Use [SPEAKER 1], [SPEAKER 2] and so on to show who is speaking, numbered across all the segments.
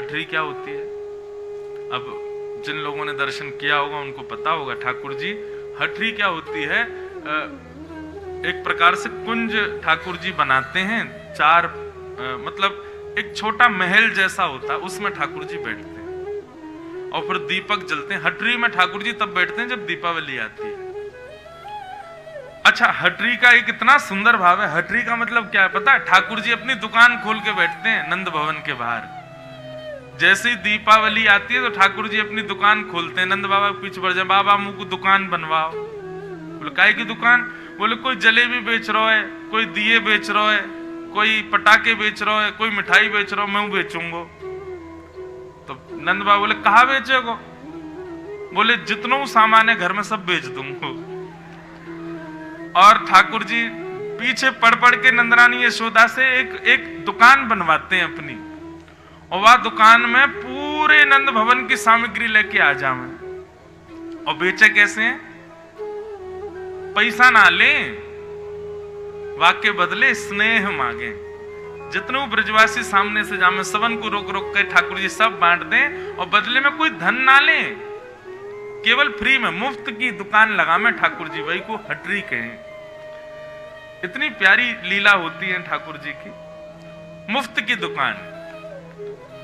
[SPEAKER 1] हटरी क्या होती है? अब जिन लोगों ने दर्शन किया होगा उनको पता होगा। ठाकुर जी, हटरी क्या होती है? एक प्रकार से कुंज ठाकुर जी बनाते हैं, चार मतलब एक छोटा महल जैसा होता है, उसमें ठाकुर जी बैठते हैं और फिर दीपक जलते हैं। हटरी में ठाकुर जी तब बैठते हैं जब दीपावली आती है। अच्छा, हटरी का एक इतना सुंदर भाव है। हटरी का मतलब क्या है पता है? ठाकुर जी अपनी दुकान खोल के बैठते हैं नंद भवन के बाहर। जैसे ही दीपावली आती है तो ठाकुर जी अपनी दुकान खोलते हैं, नंद बाबा पीछे बढ़ जाए, बाबा मुझ को दुकान बनवाओ। बोले काहे की दुकान? बोले कोई जलेबी बेच रहा है, कोई दिए बेच रहा है, कोई पटाखे बेच रहा है, कोई मिठाई बेच रहा है, मैं बेचूंगा। तो नंद बाबा बोले कहा बेचेगो? बोले जितना सामान है घर में सब बेच दूंगा। और ठाकुर जी पीछे पढ़ पढ़ के नंदरानी यशोदा से एक दुकान बनवाते हैं अपनी, और वह दुकान में पूरे नंद भवन की सामग्री लेके आ जावे। और बेचे कैसे? पैसा ना ले, वाक्य बदले स्नेह मांगे। जितने ब्रजवासी सामने से जामे सबन को रोक रोक कर ठाकुर जी सब बांट दें और बदले में कोई धन ना ले, केवल फ्री में मुफ्त की दुकान लगा में ठाकुर जी, वही को हटरी कहें। इतनी प्यारी लीला होती है ठाकुर जी की, मुफ्त की दुकान।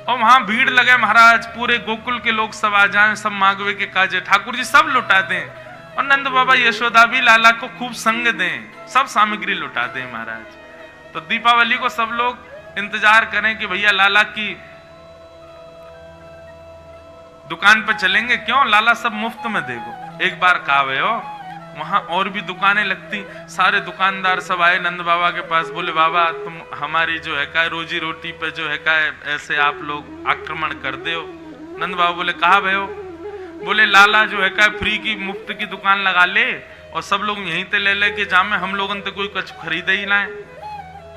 [SPEAKER 1] और वहां भीड़ लगे महाराज, पूरे गोकुल के लोग सब आ जाएं, सब मांगवे के काजे ठाकुर जी सब लुटा दें, और नंद बाबा यशोदा भी लाला को खूब संग दें, सब सामग्री लुटा दें महाराज। तो दीपावली को सब लोग इंतजार करें कि भैया लाला की दुकान पे चलेंगे, क्यों? लाला सब मुफ्त में देगो। एक बार कावे हो, वहां और भी दुकानें लगती, सारे दुकानदार सब आए नंद बाबा के पास, बोले बाबा तुम हमारी जो है का रोजी रोटी पे जो है का ऐसे आप लोग आक्रमण कर दे हो। नंद बाबा बोले कहा भयो? बोले लाला जो है का फ्री की मुफ्त की दुकान लगा ले और सब लोग यहीं ते ले लेके जामे, हम लोगन तो कोई कुछ खरीदे ही ना,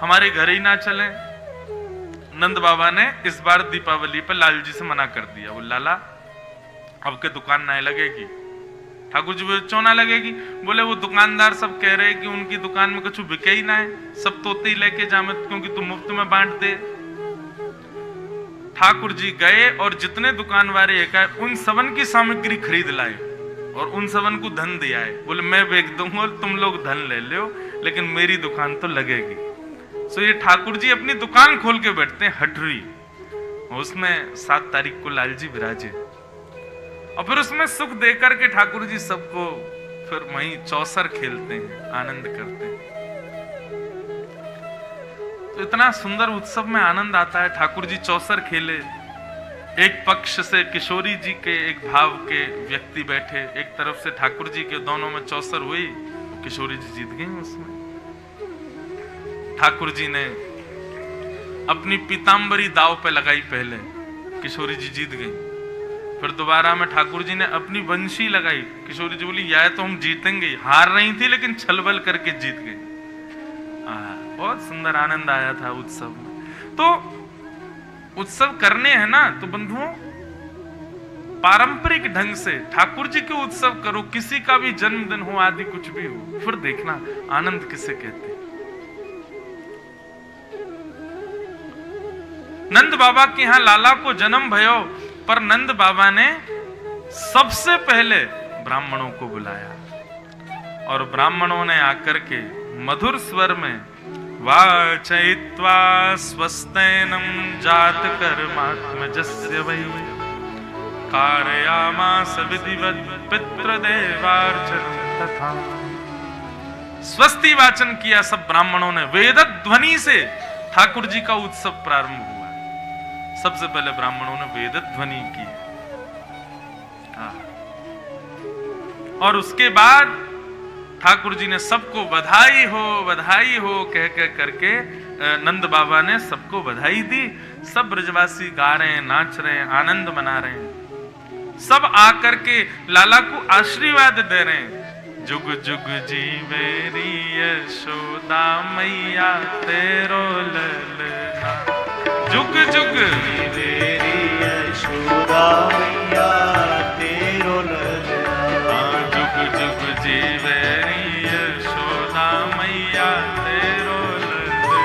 [SPEAKER 1] हमारे घर ही ना चले। नंद बाबा ने इस बार दीपावली पर लाल जी से मना कर दिया, बोले लाला अब के दुकान ना लगेगी। ठाकुर जी क्यों ना लगेगी? बोले वो दुकानदार सब कह रहे कि उनकी दुकान में कुछ बिके ही ना है, सब तोते ही लेके जामे, क्योंकि तुम मुफ्त में बांट दे। ठाकुर जी गए और जितने दुकान वाले एक उन सबन की सामग्री खरीद लाए और उन सबन को धन दिया है। बोले मैं बेच दूंगा, तुम लोग धन ले लो, लेकिन मेरी दुकान तो लगेगी। सो ये ठाकुर जी अपनी दुकान खोल के बैठते हैं हटरी, उसमें 7 तारीख को लाल जी विराजे, और फिर उसमें सुख देकर के ठाकुर जी सबको फिर वहीं चौसर खेलते हैं, आनंद करते हैं। तो इतना सुंदर उत्सव में आनंद आता है। ठाकुर जी चौसर खेले, एक पक्ष से किशोरी जी के एक भाव के व्यक्ति बैठे, एक तरफ से ठाकुर जी के, दोनों में चौसर हुई, किशोरी जी जीत गई उसमें। ठाकुर जी ने अपनी पीतांबरी दाव पे लगाई पहले, किशोरी जी जीत गई। फिर दोबारा में ठाकुर जी ने अपनी बंशी लगाई, किशोरी जी बोली या तो हम जीतेंगे, हार रही थी लेकिन छलबल करके जीत गई। बहुत सुंदर आनंद आया था उत्सव में। तो उत्सव करने हैं ना तो बंधुओं, पारंपरिक ढंग से ठाकुर जी के उत्सव करो, किसी का भी जन्मदिन हो आदि कुछ भी हो, फिर देखना आनंद किसे कहते हैं। नंद बाबा के यहां लाला को जन्म भयो, पर नंद बाबा ने सबसे पहले ब्राह्मणों को बुलाया और ब्राह्मणों ने आकर के मधुर स्वर में वाचयित्वा स्वस्तेनम जात कर्मात्मजस्य वै कारयामास विधिवत् पितृदेवार्चनं तथा। स्वस्ति वाचन किया सब ब्राह्मणों ने, वेद ध्वनि से ठाकुर जी का उत्सव प्रारंभ हुआ। सबसे पहले ब्राह्मणों ने वेद ध्वनि की, और उसके बाद ठाकुर जी ने सबको बधाई हो कह करके नंद बाबा ने सबको बधाई दी। सब ब्रजवासी गा रहे हैं, नाच रहे हैं, आनंद मना रहे हैं, सब आकर के लाला को आशीर्वाद दे रहे हैं। जुग जुग जीवेरी यशोदा मैया तेरो ललना, जुग जुग जीवेरी यशोदा मैया तेरो ललना, जुग जुग जीवेरी यशोदा मैया तेरो ललना,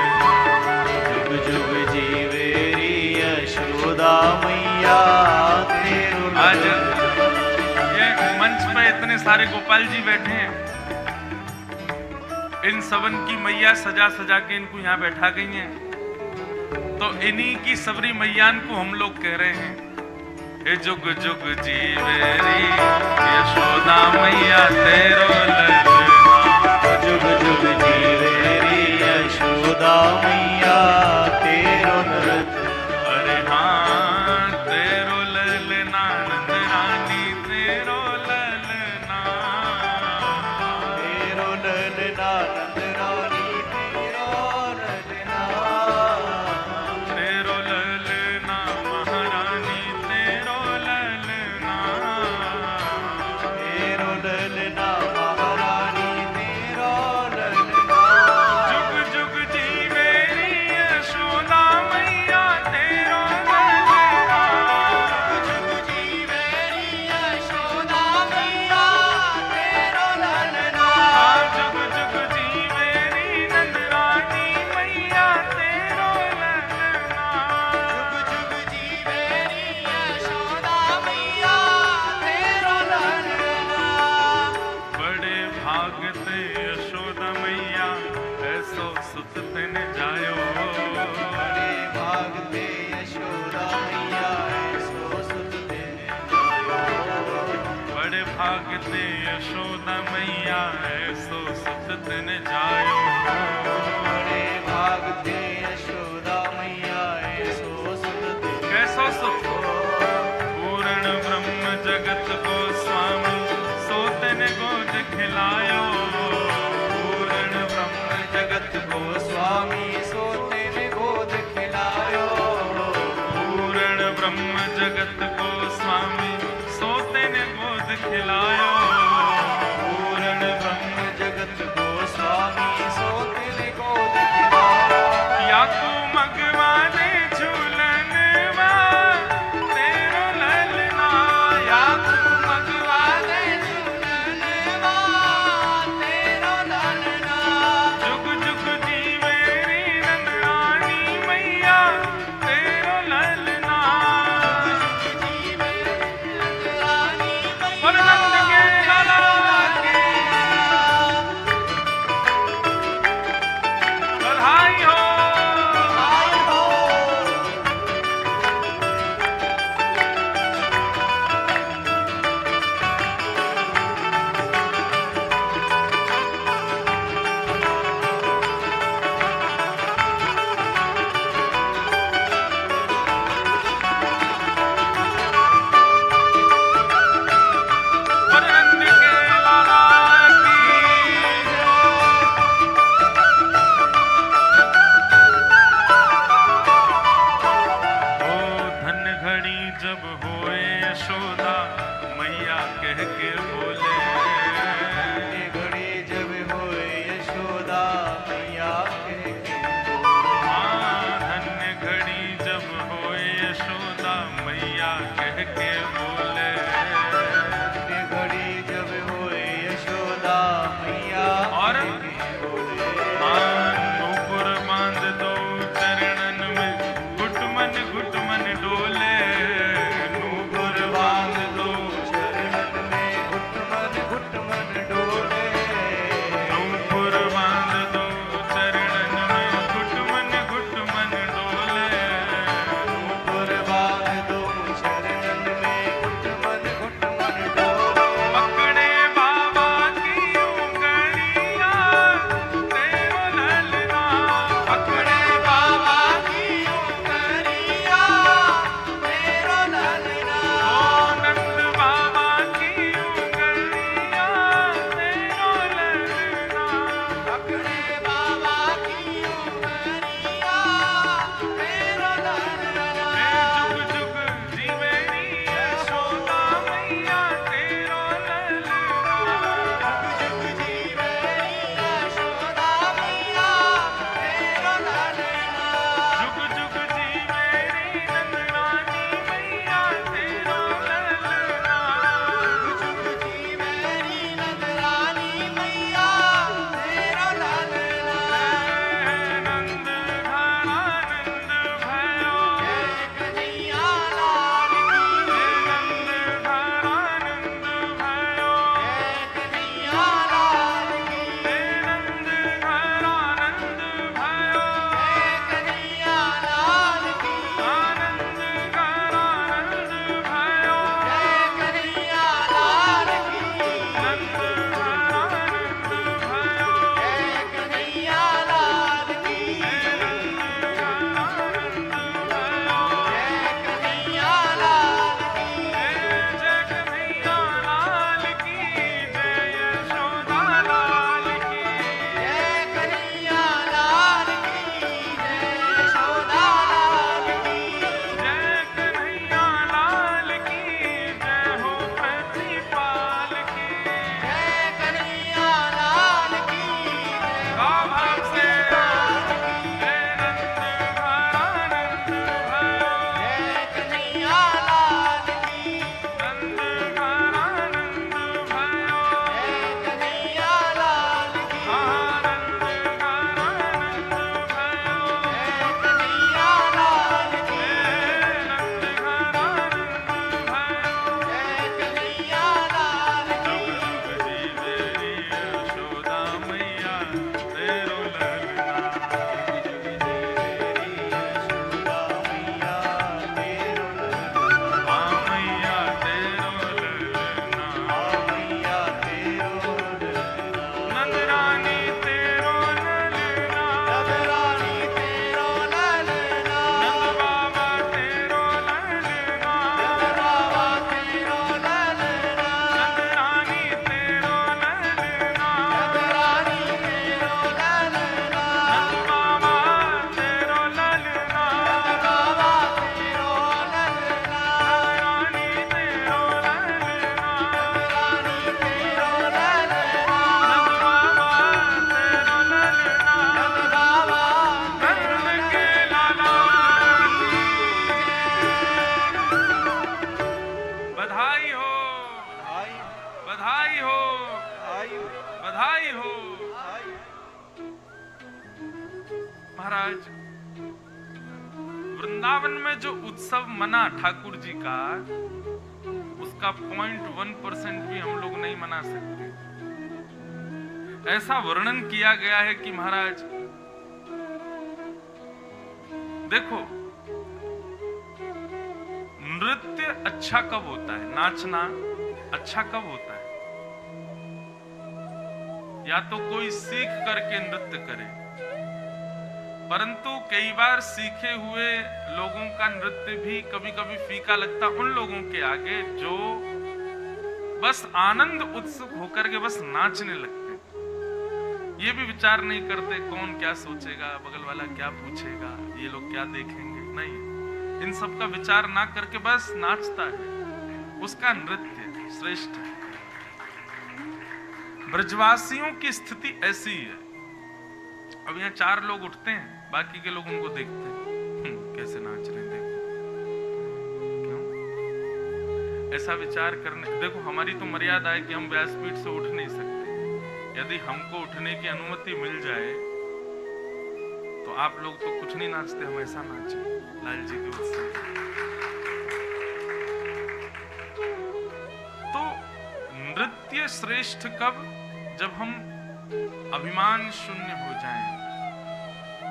[SPEAKER 1] जुग जुग जीवेरी यशोदा
[SPEAKER 2] मैया तेरो
[SPEAKER 1] आज ये मंच पे इतने सारे गोपाल जी बैठे हैं, इन सबन की मैया सजा सजा के इनको यहाँ बैठा गई हैं, तो इन्हीं की सबरी मैयान को हम लोग कह रहे हैं, हे जुग जुग जीवेरी यशोदा मैया तेरो ललना।
[SPEAKER 2] जुग जुग जीवेरी यशोदा मैया तेरो नरत।
[SPEAKER 1] अरे हाँ तेरो ललना नंद रानी तेरो ललना,
[SPEAKER 2] तेरो ललना नंद रानी तेरो ललना,
[SPEAKER 1] तेरो ललना महारानी तेरो ललना,
[SPEAKER 2] तेरो ललना महारानी तेरो ललना।
[SPEAKER 1] जुग जुग जीवेरी यशोदा मैया तेरो ललना,
[SPEAKER 2] जुग जीवेरी यशोदा मैया तेरो ललना।
[SPEAKER 1] जुग जुग जीवेरी नंद रानी मैया तेरो ललना।
[SPEAKER 2] जुग जुग जीवेरी यशोदा मैया तेरो ललना।
[SPEAKER 1] बड़े भाग ते यशोदा मैया ऐसो सुत तिन जायो,
[SPEAKER 2] बड़े भाग ते यशोदा मैया ऐसो सुत तेने जायो।
[SPEAKER 1] बड़े भाग ते यशोदा मैया ऐसो सुत तिन जायो।
[SPEAKER 2] बड़े भाग ते यशोदा मैया ऐसो सुत तेने
[SPEAKER 1] कैसो सुत पूर्ण ब्रह्म जगत को स्वामी सो तिन गोद खिलायो, पूर्ण ब्रह्म
[SPEAKER 2] जगत को स्वामी सो तेने गोद खिलायो।
[SPEAKER 1] पूर्ण ब्रह्म जगत को स्वामी सो तिन गोद खिलायो।
[SPEAKER 2] पूर्ण ब्रह्म जगत को स्वामी सो तेने गोद खिलायो।
[SPEAKER 1] या तू मगवा दे झूलन तेरो ललना, या तू मगवा दे
[SPEAKER 2] तेरो ललना।
[SPEAKER 1] जुग जुग जीवेरी नंद रानी मैया तेरो ललना। और नंद के लाला के बधाई हो। और नंद के लाला की ओ धन घड़ी जब होए यशोदा मैया कह के बोले,
[SPEAKER 2] ये घड़ी जब होए यशोदा मैया कह के
[SPEAKER 1] हाँ धन्य घड़ी जब होए यशोदा मैया कह के बोले।
[SPEAKER 2] ये घड़ी जब होए यशोदा मैया
[SPEAKER 1] और
[SPEAKER 2] कह के बोले।
[SPEAKER 1] नूपुर बांध दो चरणन में घुटमन घुटमन डोले, नूपुर बांध दो
[SPEAKER 2] चरणन में घुटमन घुटमन डोले।
[SPEAKER 1] नूपुर बांध दो चरणन में घुटमन घुटमन डोले।
[SPEAKER 2] नूपुर बांध दो चरणन में
[SPEAKER 1] बधाई हो। महाराज, वृंदावन में जो उत्सव मना ठाकुर जी का, उसका 0.1% भी हम लोग नहीं मना सकते। ऐसा वर्णन किया गया है कि महाराज देखो, नृत्य अच्छा कब होता है, नाचना अच्छा कब होता है? या तो कोई सीख करके नृत्य करे, परंतु कई बार सीखे हुए लोगों का नृत्य भी कभी कभी फीका लगता उन लोगों के आगे जो बस आनंद उत्सुक होकर के बस नाचने लगते, ये भी विचार नहीं करते कौन क्या सोचेगा, बगल वाला क्या पूछेगा, ये लोग क्या देखेंगे। नहीं, इन सब का विचार ना करके बस नाचता है, उसका नृत्य श्रेष्ठ है। ब्रजवासियों की स्थिति ऐसी है। अब यहाँ 4 लोग उठते हैं, बाकी के लोग उनको देखते हैं, कैसे नाच रहे हैं, देखो। क्यों ऐसा विचार करने? देखो, हमारी तो मर्यादा है कि हम व्यासपीठ से उठ नहीं सकते। यदि हमको उठने की अनुमति मिल जाए तो आप लोग तो कुछ नहीं नाचते, हम ऐसा नाचे लाल जी के उत्सव। तो नृत्य श्रेष्ठ कब? जब हम अभिमान शून्य हो जाएं,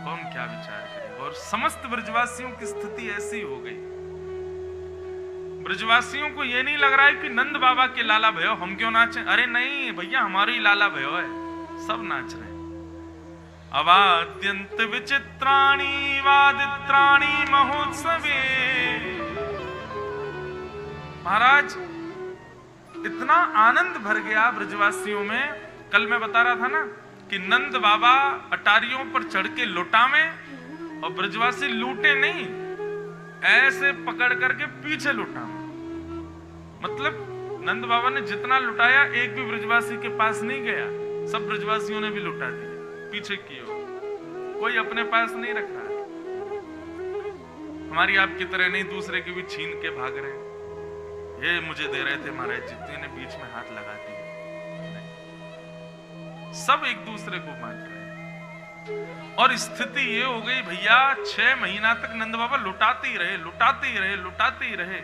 [SPEAKER 1] कौन क्या विचार करे। और समस्त ब्रजवासियों की स्थिति ऐसी हो गई। ब्रजवासियों को यह नहीं लग रहा है कि नंद बाबा के लाला भयो हम क्यों नाचें। अरे नहीं भैया, हमारी लाला भयो है, सब नाच रहे हैं। अवाद्यंत विचित्राणि वादित्राणि महोत्सवे। महाराज, इतना आनंद भर गया ब्रजवासियों में। कल मैं बता रहा था ना कि नंद बाबा अटारियों पर चढ़ के लुटावे और ब्रजवासी लूटे नहीं, ऐसे पकड़ करके पीछे लुटावे। मतलब नंद बाबा ने जितना लुटाया एक भी ब्रजवासी के पास नहीं गया, सब ब्रजवासियों ने भी लुटा दिया पीछे की ओर, कोई अपने पास नहीं रखा। हमारी आपकी तरह नहीं दूसरे की भी छीन के भाग रहे, ये मुझे दे रहे थे महाराज, जितने ने बीच में हाथ लगा दिए। सब एक दूसरे को बांट रहे हैं। और स्थिति ये हो गई भैया, 6 महीना तक नंद बाबा लुटाते ही रहे, लुटाते ही रहे, लुटाते ही रहे।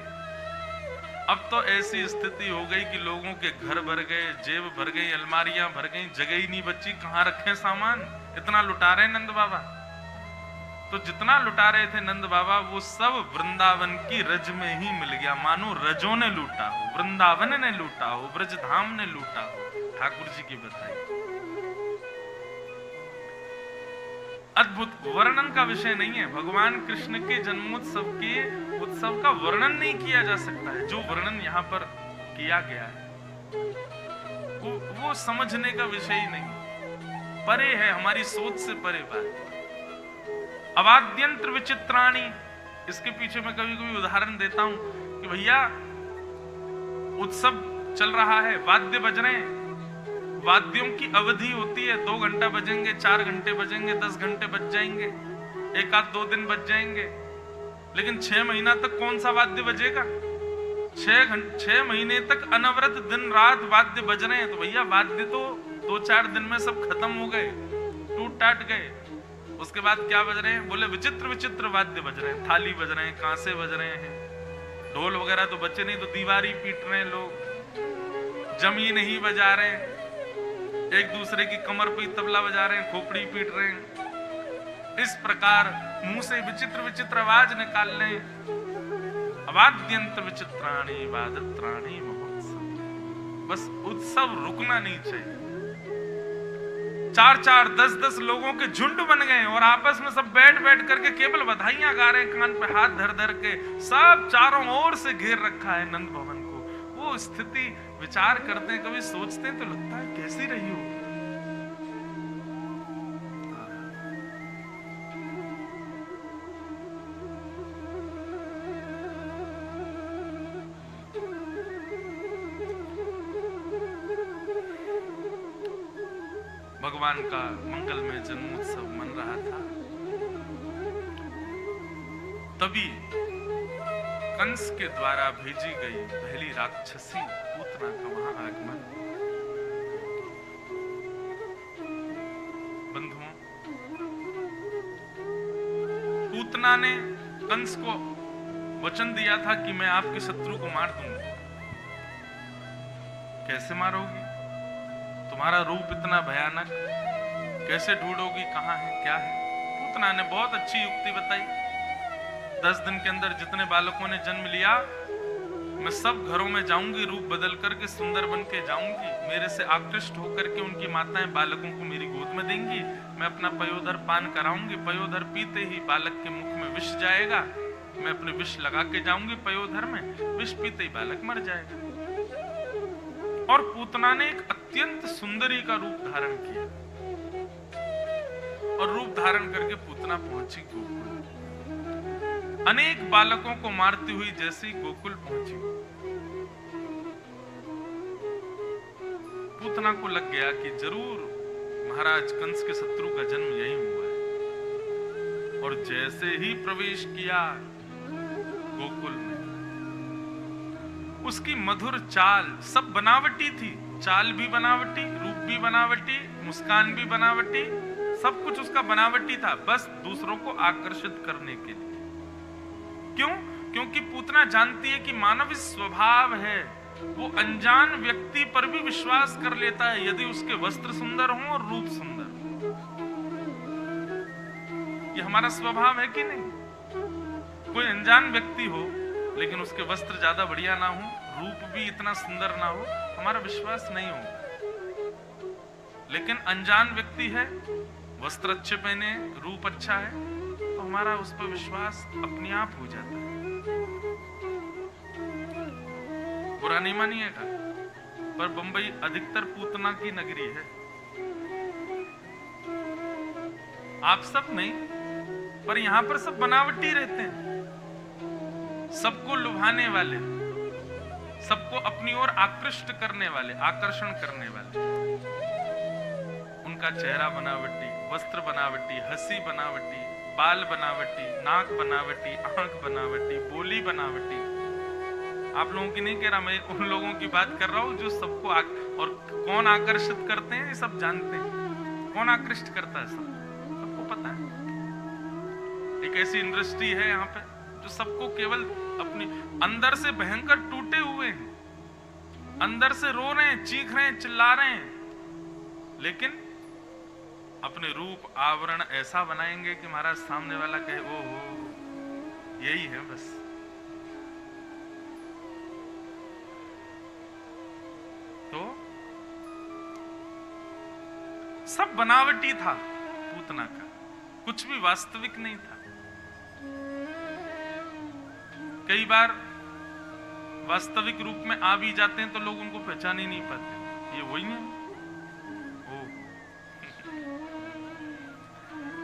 [SPEAKER 1] अब तो ऐसी स्थिति हो गई कि लोगों के घर भर गए, जेब भर गई, अलमारियां भर गई, जगह ही नहीं बची, कहां रखें सामान, इतना लुटा रहे नंद बाबा। तो जितना लुटा रहे थे नंद बाबा, वो सब वृंदावन की रज में ही मिल गया। मानो रजों ने लूटा हो, वृंदावन ने लूटा हो, ब्रजधाम ने लूटा हो। ठाकुर जी की बधाई। अद्भुत, वर्णन का विषय नहीं है। भगवान कृष्ण के जन्मोत्सव के उत्सव का वर्णन नहीं किया जा सकता है। जो वर्णन यहाँ पर किया गया है वो समझने का विषय ही नहीं, परे है, हमारी सोच से परे बात। अवाद्यंत्र विचित्राणि, इसके पीछे मैं कभी कभी उदाहरण देता हूं कि भैया उत्सव चल रहा है, वाद्य बज रहे हैं, वाद्यों की अवधि होती है, 2 घंटा बजेंगे, 4 घंटे बजेंगे, 10 घंटे बज जाएंगे, 1-2 दिन बज जाएंगे, लेकिन 6 महीना तक कौन सा वाद्य बजेगा? 6 महीने तक अनवरत दिन रात वाद्य बज रहे हैं। तो भैया वाद्य तो 2-4 दिन में सब खत्म हो गए, टूट टाट गए। उसके बाद क्या बज रहे हैं? बोले विचित्र विचित्र वाद्य बज रहे हैं, थाली बज रहे हैं, कांसे बज रहे हैं, ढोल वगैरह तो बचे नहीं, तो दीवारी पीट रहे हैं लोग, जमीन ही बजा रहे हैं, एक दूसरे की कमर पे तबला बजा रहे हैं, खोपड़ी पीट रहे हैं। इस प्रकार मुंह से विचित्र विचित्र आवाज निकाल रहे हैं। अवाद्यंत विचित्राणि वादित्राणि महोत्सव। बस उत्सव रुकना नहीं चाहिए। 4-4, 10-10 लोगों के झुंड बन गए और आपस में सब बैठ बैठ करके केवल बधाइयां गा रहे हैं, कान पे हाथ धर धर के, सब चारों ओर से घेर रखा है नंद भवन को। वो स्थिति विचार करते हैं, कभी सोचते हैं तो लगता है कैसी रही हो। भगवान का मंगलमय जन्मोत्सव मन रहा था, तभी कंस के द्वारा भेजी गई पहली राक्षसी पूतना का वहां आगमन। पूतना ने कंस को वचन दिया था कि मैं आपके शत्रु को मार दूंगा। कैसे मारोगी? तुम्हारा रूप इतना भयानक, कैसे ढूंढोगी कहां है क्या है? पूतना ने बहुत अच्छी युक्ति बताई। 10 दिन के अंदर जितने बालकों ने जन्म लिया, मैं सब घरों में जाऊंगी, रूप बदल करके सुंदर बन के जाऊंगी। मेरे से आकृष्ट होकर के उनकी माताएं बालकों को मेरी गोद में देंगी। मैं अपना पयोधर पान कराऊंगी। पयोधर पीते ही बालक के मुख में विष जाएगा। मैं अपने विष लगा के जाऊंगी पयोधर में, विष पीते ही बालक मर जाएगा। और पूतना ने एक अत्यंत सुंदरी का रूप धारण किया और रूप धारण करके पूतना पहुंची गोकुल। अनेक बालकों को मारती हुई जैसे ही गोकुल पहुंची, पूतना को लग गया कि जरूर महाराज कंस के शत्रु का जन्म यही हुआ है। और जैसे ही प्रवेश किया गोकुल में, उसकी मधुर चाल, सब बनावटी थी, चाल भी बनावटी, रूप भी बनावटी, मुस्कान भी बनावटी, सब कुछ उसका बनावटी था, बस दूसरों को आकर्षित करने के लिए। क्यों? क्योंकि पूतना जानती है कि मानव स्वभाव है, वो अनजान व्यक्ति पर भी विश्वास कर लेता है यदि उसके वस्त्र सुंदर हों और रूप सुंदर। ये हमारा स्वभाव है कि नहीं? कोई अनजान व्यक्ति हो लेकिन उसके वस्त्र ज्यादा बढ़िया ना हो, रूप भी इतना सुंदर ना हो, हमारा विश्वास नहीं होगा। लेकिन अनजान व्यक्ति है, वस्त्र अच्छे पहने, रूप अच्छा है, तो हमारा उस पर विश्वास अपने आप हो जाता है। बुरा नहीं मानिएगा, पर बंबई अधिकतर पूतना की नगरी है। आप सब नहीं, पर यहां पर सब बनावटी रहते हैं, सबको लुभाने वाले, सबको अपनी ओर आकृष्ट करने वाले, आकर्षण करने वाले। उनका चेहरा बनावटी, वस्त्र बनावटी, हंसी बनावटी, बाल बनावटी, नाक बनावटी, आंख बनावटी, बोली बनावटी। आप लोगों की नहीं कह रहा, मैं उन लोगों की बात कर रहा हूं जो सबको और कौन आकर्षित करते हैं ये सब जानते हैं। कौन आकृष्ट करता है सबको पता है। एक ऐसी इंडस्ट्री है यहाँ पे जो सबको केवल अपनी अंदर से भयंकर टूटे हुए हैं, अंदर से रो रहे हैं, चीख रहे हैं, चिल्ला रहे हैं, लेकिन अपने रूप आवरण ऐसा बनाएंगे कि महाराज सामने वाला कहे ओहो यही है बस। तो सब बनावटी था पूतना का, कुछ भी वास्तविक नहीं था। कई बार वास्तविक रूप में आ भी जाते हैं तो लोग उनको पहचान ही नहीं पाते, ये वही है। ओ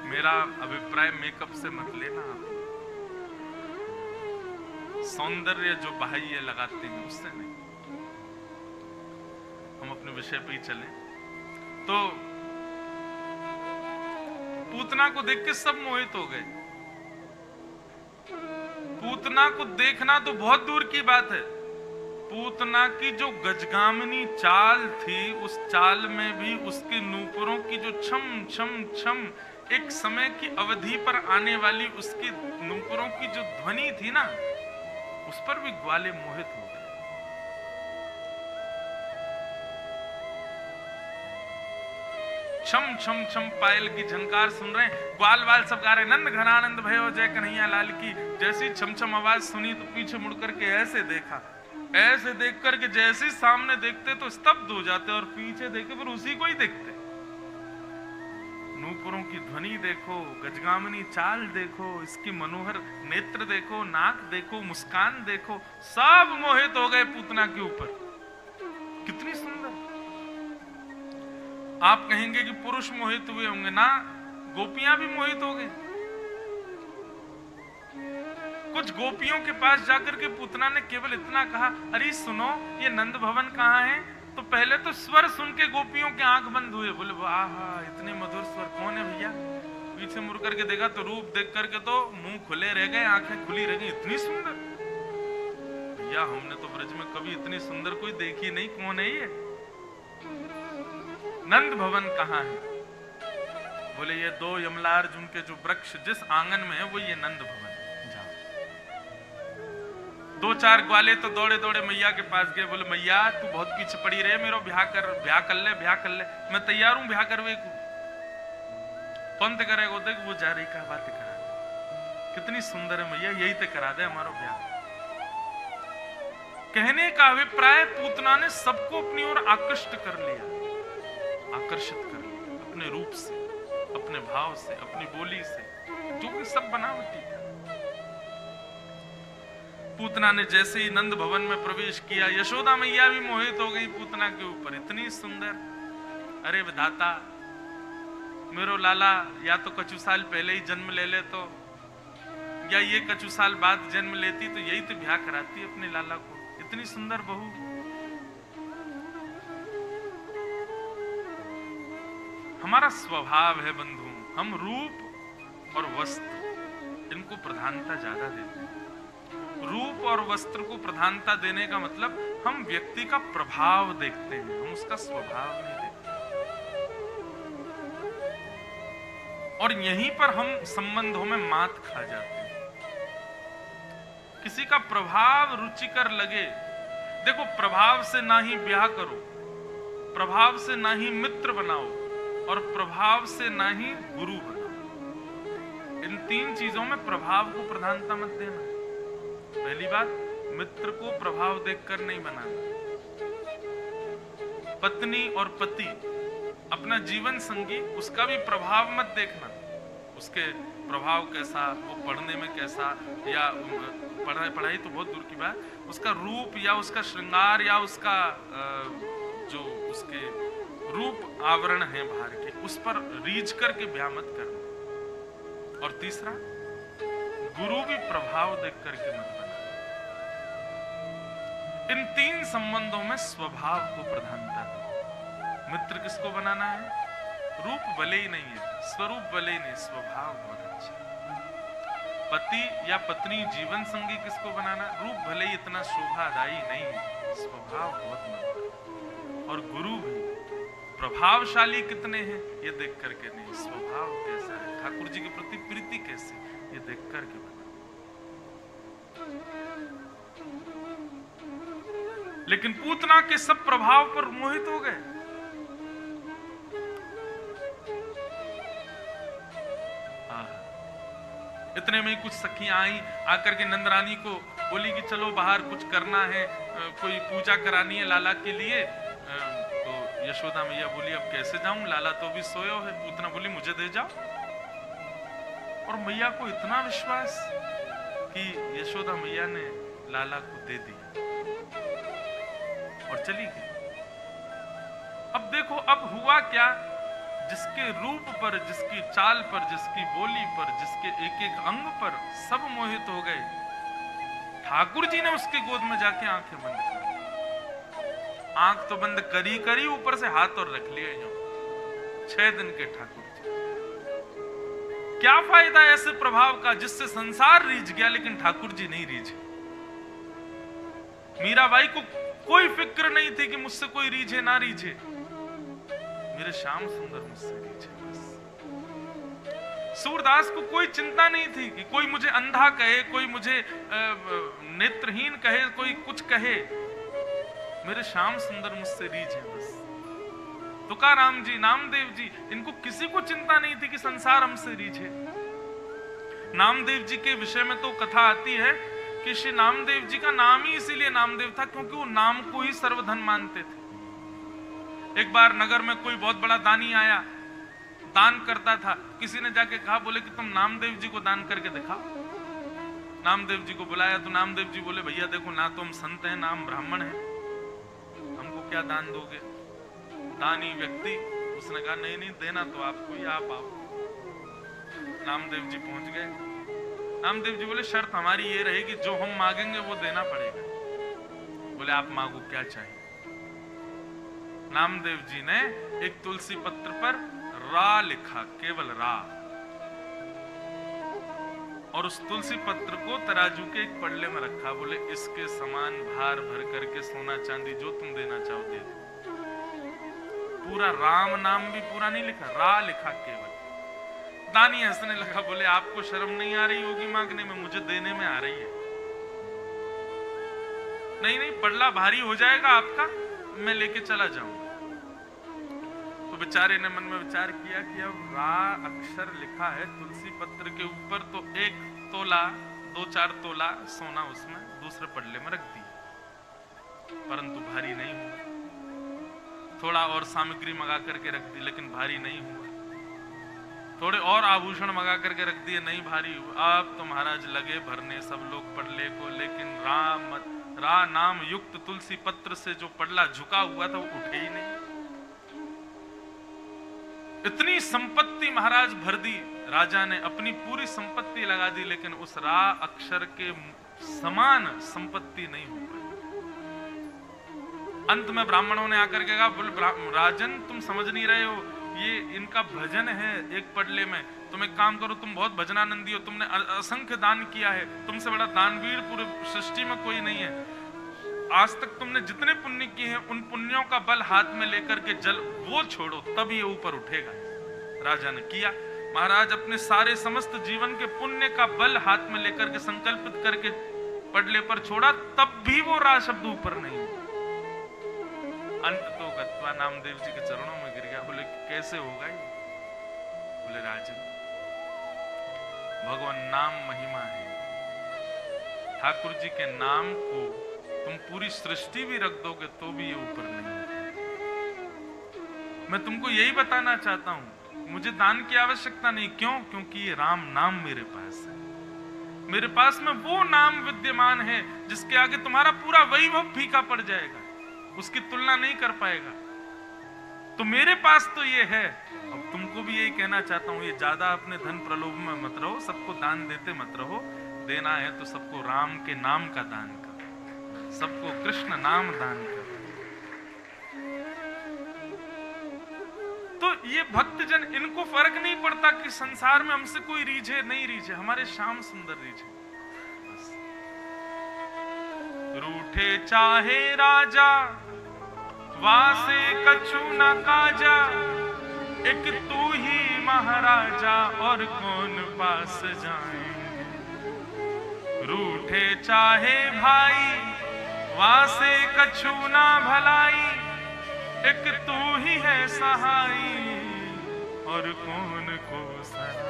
[SPEAKER 1] मेरा अभिप्राय मेकअप से मत लेना आप, सौंदर्य जो बाह्य लगाते हैं उससे नहीं। हम अपने विषय पे ही चलें। तो पूतना को देख के सब मोहित हो गए। पूतना को देखना तो बहुत दूर की बात है, पूतना की जो गजगामिनी चाल थी, उस चाल में भी उसके नूपुरों की जो छम छम छम, एक समय की अवधि पर आने वाली उसकी नूपुरों की जो ध्वनि थी ना, उस पर भी ग्वाले मोहित हो गए। छम छम छम पायल की झनकार सुन रहे हैं, ग्वाल वाल सब गा रहे हैं, नंद घनानंद भयो जय कन्हैया लाल की। जैसी छम छम आवाज सुनी तो पीछे मुड़ करके ऐसे देखा, ऐसे देख करके जैसे सामने देखते तो स्तब्ध हो जाते और पीछे देखे फिर उसी को ही देखते। नूपुरों की ध्वनि देखो, गजगामिनी चाल देखो, इसकी मनोहर नेत्र देखो, नाक देखो, मुस्कान देखो, सब मोहित हो गए पूतना के ऊपर। कितनी सुंदर। आप कहेंगे कि पुरुष मोहित हुए होंगे ना, गोपियां भी मोहित हो गई। कुछ गोपियों के पास जाकर के पूतना ने केवल इतना कहा, अरे सुनो ये नंद भवन कहाँ है? तो पहले तो स्वर सुन के गोपियों के आंख बंद हुए, बोले वाह इतने मधुर स्वर, कौन है भैया? पीछे मुड़ करके देखा तो रूप देख करके तो मुंह खुले रह गए, आंखें खुली रह गई, इतनी सुंदर। भैया हमने तो ब्रज में कभी इतनी सुंदर कोई देखी नहीं, कौन है ये? नंद भवन कहाँ है? बोले ये दो यमला अर्जुन के जो वृक्ष जिस आंगन में है वो ये नंद भवन है। जाओ। 2-4 ग्वाले तो दौड़े दौड़े मैया के पास गए, बोले मैया तू बहुत पीछे पड़ी रहे, मेरा ब्याह कर ले, मैं तैयार हूं ब्याह करवे को। कौन ते करेगा? देख वो जा रही का बात करा दे, कितनी सुंदर है मैया, यही ते करा दे हमारा ब्याह। कहने का अभिप्राय पूतना ने सबको अपनी ओर आकर्षित कर लिया अपने रूप से, अपने भाव से, अपनी बोली से, जो कि सब बनावटी था। पूतना ने जैसे ही नंद भवन में प्रवेश किया, यशोदा मैया भी मोहित हो गई पूतना के ऊपर, इतनी सुंदर। अरे विधाता, मेरो लाला या तो कछु साल पहले ही जन्म ले ले तो, या ये कछु साल बाद जन्म लेती तो यही तो ब्याह कराती अपने लाला को, इतनी सुंदर बहू। हमारा स्वभाव है बंधु, हम रूप और वस्त्र इनको प्रधानता ज्यादा देते हैं। रूप और वस्त्र को प्रधानता देने का मतलब हम व्यक्ति का प्रभाव देखते हैं, हम उसका स्वभाव नहीं देखते। और यहीं पर हम संबंधों में मात खा जाते हैं। किसी का प्रभाव रुचिकर लगे, देखो प्रभाव से ना ही ब्याह करो, प्रभाव से ना ही मित्र बनाओ, और प्रभाव से ना ही गुरु बनाओ। इन 3 चीजों में प्रभाव को प्रधानता मत देना। पहली बात, मित्र को प्रभाव देखकर नहीं बनाना। पत्नी और पति, अपना जीवन संगी, उसका भी प्रभाव मत देखना। उसके प्रभाव कैसा, वो पढ़ने में कैसा, या पढ़ाई तो बहुत दूर की बात, उसका रूप या उसका श्रृंगार या उसका जो उसके रूप आवरण है बाहर के, उस पर रीझ करके ब्याह मत करना। और तीसरा, गुरु भी प्रभाव देख करके मत बना। इन 3 संबंधों में स्वभाव को प्रधानता दो। मित्र किसको बनाना है? रूप भले ही नहीं है, स्वरूप भले ही नहीं, स्वभाव बहुत अच्छा। पति या पत्नी जीवन संगी किसको बनाना? रूप भले ही इतना शोभादायी नहीं है, स्वभाव बहुत मधुर। और गुरु भी प्रभावशाली कितने हैं ये देख करके नहीं, स्वभाव कैसा है, ठाकुर जी के प्रति प्रीति कैसी, ये देख करके बना। लेकिन पूतना के सब प्रभाव पर मोहित हो गए। इतने में ही कुछ सखियां आई, आकर के नंदरानी को बोली कि चलो बाहर कुछ करना है, कोई पूजा करानी है लाला के लिए। तो यशोदा मैया बोली अब कैसे जाऊं, लाला तो भी सोयो है। पूतना बोली मुझे दे जाओ। और मैया को इतना विश्वास कि यशोदा मैया ने लाला को दे दिया और चली गई। अब देखो अब हुआ क्या, जिसके रूप पर, जिसकी चाल पर, जिसकी बोली पर, जिसके एक एक अंग पर सब मोहित हो गए, ठाकुर जी ने उसके गोद में जाके आंखें बंद कर ली। आंख तो बंद करी ऊपर से हाथ और रख लिए यूं। 6 दिन के ठाकुर जी। क्या फायदा ऐसे प्रभाव का जिससे संसार रीझ गया लेकिन ठाकुर जी नहीं रीझे। मीराबाई को कोई फिक्र नहीं थी कि मुझसे कोई रीझे ना रीझे, मेरे श्याम सुंदर मुझसे रीझे बस। सूरदास को कोई चिंता नहीं थी कि कोई मुझे अंधा कहे, कोई मुझे नेत्रहीन कहे, कोई कुछ कहे, मेरे श्याम सुंदर मुझसे रीझे बस। तुकाराम जी, नामदेव जी, इनको किसी को चिंता नहीं थी कि संसार हमसे रीझे। नामदेव जी के विषय में तो कथा आती है कि श्री नामदेव जी का नाम ही इसीलिए नामदेव था क्योंकि वो नाम को ही सर्वधन मानते थे। एक बार नगर में कोई बहुत बड़ा दानी आया, दान करता था। किसी ने जाके कहा, बोले कि तुम नामदेव जी को दान करके दिखाओ। नामदेव जी को बुलाया तो नामदेव जी बोले भैया देखो, ना तो हम संत हैं ना हम ब्राह्मण हैं, हमको क्या दान दोगे। दानी व्यक्ति उसने कहा नहीं नहीं देना तो आपको ही, आप आओ। नामदेव जी पहुंच गए। नामदेव जी बोले शर्त हमारी ये रहेगी जो हम मांगेंगे वो देना पड़ेगा। बोले आप मांगो क्या चाहिए। नामदेव जी ने एक तुलसी पत्र पर रा लिखा, केवल रा, और उस तुलसी पत्र को तराजू के एक पल्ले में रखा। बोले इसके समान भार भर करके सोना चांदी जो तुम देना चाहो दे दो। पूरा राम नाम भी पूरा नहीं लिखा, रा लिखा केवल। दानी हंसने लगा, बोले आपको शर्म नहीं आ रही होगी मांगने में, मुझे देने में आ रही है। नहीं नहीं, पड़ला भारी हो जाएगा आपका, मैं लेके चला जाऊंगा। तो बेचारे ने मन में विचार किया कि अब रा अक्षर लिखा है तुलसी पत्र के ऊपर, तो 1 तोला 2-4 तोला सोना उसमें दूसरे पड़ले में रख दिया, परंतु भारी नहीं हुआ। थोड़ा और सामग्री मंगा करके रख दी, लेकिन भारी नहीं हुआ। थोड़े और आभूषण मंगा करके रख दिए, नहीं भारी हुआ। अब तो महाराज लगे भरने सब लोग पड़ले को, लेकिन रा नाम युक्त तुलसी पत्र से जो पड़ला झुका हुआ था वो उठे ही नहीं। इतनी संपत्ति महाराज भर दी, राजा ने अपनी पूरी संपत्ति लगा दी, लेकिन उस रा अक्षर के समान संपत्ति नहीं हो पाई। अंत में ब्राह्मणों ने आकर के कहा, बोले राजन तुम समझ नहीं रहे हो, ये इनका भजन है एक पड़ले में, तुम एक काम करो, तुम बहुत भजनानंदी हो, तुमने असंख्य दान किया है, तुमसे बड़ा दानवीर पूरे सृष्टि में कोई नहीं है। आज तक तुमने जितने पुण्य किए हैं उन पुण्यों का बल हाथ में लेकर के जल वो छोड़ो, तब ये ऊपर उठेगा। राजा ने किया। महाराज अपने सारे समस्त जीवन के पुण्य का बल हाथ में लेकर के संकल्पित करके पड़ले पर छोड़ा, तब भी वो रा शब्द ऊपर नहीं। अंत तो गत्वा नामदेव जी के चरणों में गिर गया। बोले कैसे होगा ये? बोले राजन, भगवान नाम महिमा है। ठाकुर जी के नाम को तुम पूरी सृष्टि भी रख दोगे तो भी ये ऊपर नहीं। मैं तुमको यही बताना चाहता हूं, मुझे दान की आवश्यकता नहीं। क्यों? क्योंकि ये राम नाम मेरे पास है। मेरे पास में वो नाम विद्यमान है जिसके आगे तुम्हारा पूरा वैभव फीका पड़ जाएगा, उसकी तुलना नहीं कर पाएगा। तो मेरे पास तो ये है। अब तुमको भी यही कहना चाहता हूं, ये ज्यादा अपने धन प्रलोभ में मत रहो, सबको दान देते मत रहो। देना है तो सबको राम के नाम का दान करो, सबको कृष्ण नाम दान करो। तो ये भक्तजन, इनको फर्क नहीं पड़ता कि संसार में हमसे कोई रीझे नहीं रीझे, हमारे श्याम सुंदर रीझे बस। रूठे चाहे राजा वासे कछु न काजा, एक तू ही महाराजा और कौन पास जाएंगे। रूठे चाहे भाई वासे कछु न भलाई, एक तू ही है सहाई और कौन को सहाय।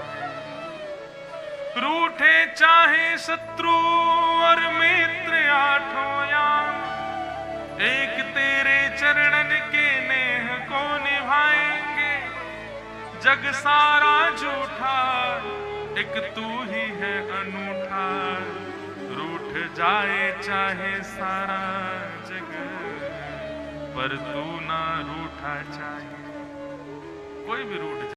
[SPEAKER 1] रूठे चाहे शत्रु और मित्र आठों याम, एक तेरे चरणन के नेह को निभाएंगे। जग सारा झूठा, एक तू ही है अनूठा। रूठ जाए चाहे सारा जग, पर तू ना रूठा चाहे। कोई भी रूठ